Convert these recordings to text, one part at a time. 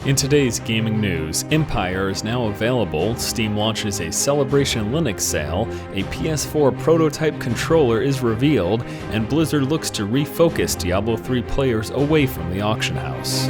In today's gaming news, Impire is now available, Steam launches a Celebration Linux sale, a PS4 prototype controller is revealed, and Blizzard looks to refocus Diablo 3 players away from the auction house.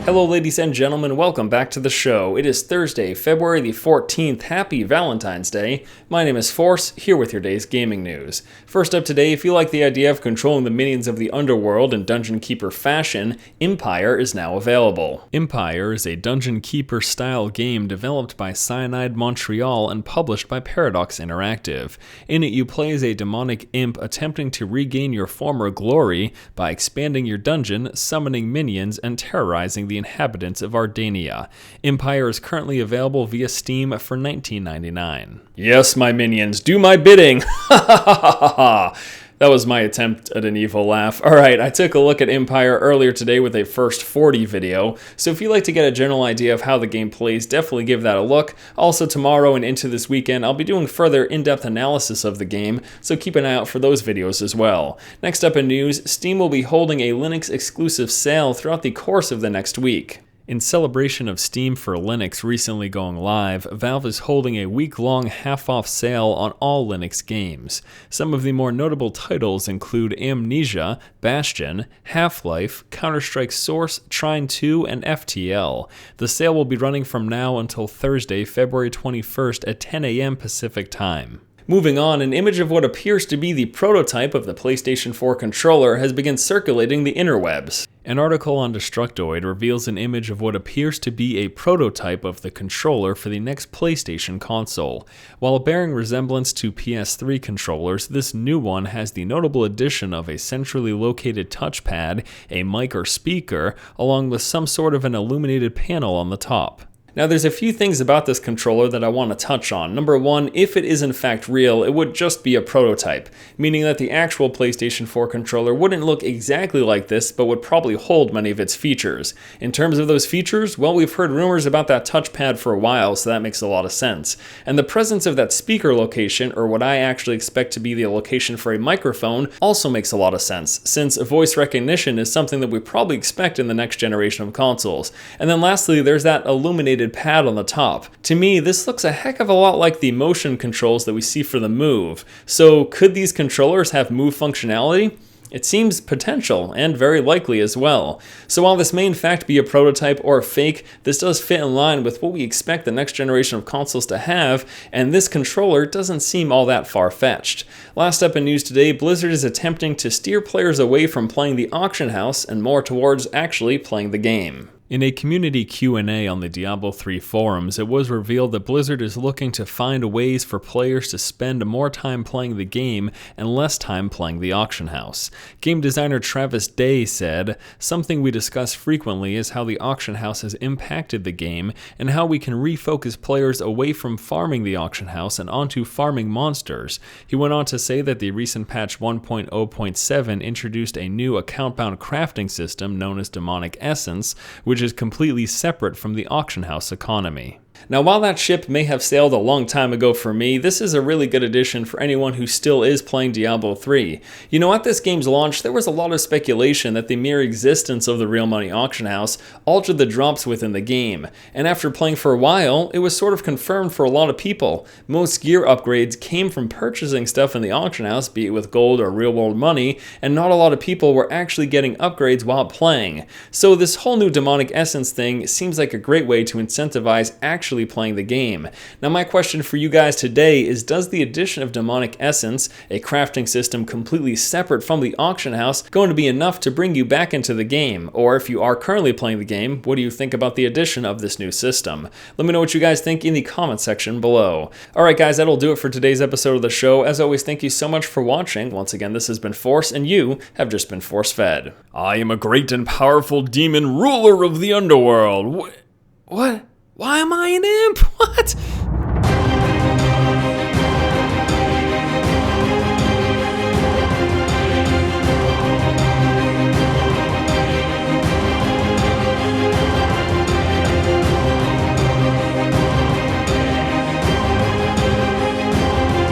Hello ladies and gentlemen, welcome back to the show. It is Thursday, February the 14th. Happy Valentine's Day. My name is Force, here with your day's gaming news. First up today, if you like the idea of controlling the minions of the underworld in Dungeon Keeper fashion, Impire is now available. Impire is a Dungeon Keeper style game developed by Cyanide Montreal and published by Paradox Interactive. In it, you play as a demonic imp attempting to regain your former glory by expanding your dungeon, summoning minions, and terrorizing the inhabitants of Ardania. Impire is currently available via Steam for $19.99. Yes, my minions, do my bidding! Ha ha ha ha ha! That was my attempt at an evil laugh. Alright, I took a look at Empire earlier today with a first 40 video, so if you'd like to get a general idea of how the game plays, definitely give that a look. Also tomorrow and into this weekend, I'll be doing further in-depth analysis of the game, so keep an eye out for those videos as well. Next up in news, Steam will be holding a Linux exclusive sale throughout the course of the next week. In celebration of Steam for Linux recently going live, Valve is holding a week-long half-off sale on all Linux games. Some of the more notable titles include Amnesia, Bastion, Half-Life, Counter-Strike Source, Trine 2, and FTL. The sale will be running from now until Thursday, February 21st at 10 a.m. Pacific Time. Moving on, an image of what appears to be the prototype of the PlayStation 4 Controller has begun circulating the interwebs. An article on Destructoid reveals an image of what appears to be a prototype of the controller for the next PlayStation console. While bearing resemblance to PS3 controllers, this new one has the notable addition of a centrally located touchpad, a mic or speaker, along with some sort of an illuminated panel on the top. Now there's a few things about this controller that I want to touch on. Number one, if it is in fact real, it would just be a prototype, meaning that the actual PlayStation 4 controller wouldn't look exactly like this, but would probably hold many of its features. In terms of those features, well, we've heard rumors about that touchpad for a while, so that makes a lot of sense. And the presence of that speaker location, or what I actually expect to be the location for a microphone, also makes a lot of sense, since voice recognition is something that we probably expect in the next generation of consoles. And then lastly, there's that illuminated pad on the top. To me, this looks a heck of a lot like the motion controls that we see for the Move. So could these controllers have Move functionality? It seems potential, and very likely as well. So while this may in fact be a prototype or a fake, this does fit in line with what we expect the next generation of consoles to have, and this controller doesn't seem all that far-fetched. Last up in news today, Blizzard is attempting to steer players away from playing the auction house and more towards actually playing the game. In a community Q&A on the Diablo 3 forums, it was revealed that Blizzard is looking to find ways for players to spend more time playing the game and less time playing the auction house. Game designer Travis Day said, "Something we discuss frequently is how the auction house has impacted the game and how we can refocus players away from farming the auction house and onto farming monsters." He went on to say that the recent patch 1.0.7 introduced a new account-bound crafting system known as Demonic Essence, which is completely separate from the auction house economy. Now, while that ship may have sailed a long time ago for me, this is a really good addition for anyone who still is playing Diablo 3. You know, at this game's launch, there was a lot of speculation that the mere existence of the real money auction house altered the drops within the game, and after playing for a while, it was sort of confirmed for a lot of people. Most gear upgrades came from purchasing stuff in the auction house, be it with gold or real-world money, and not a lot of people were actually getting upgrades while playing. So this whole new demonic essence thing seems like a great way to incentivize actually playing the game. Now my question for you guys today is, does the addition of Demonic Essence, a crafting system completely separate from the auction house, going to be enough to bring you back into the game? Or if you are currently playing the game, what do you think about the addition of this new system? Let me know what you guys think in the comment section below. Alright guys, that'll do it for today's episode of the show. As always, thank you so much for watching. Once again, this has been Force, and you have just been force-fed. I am a great and powerful demon ruler of the underworld. What? Why am I an imp? What?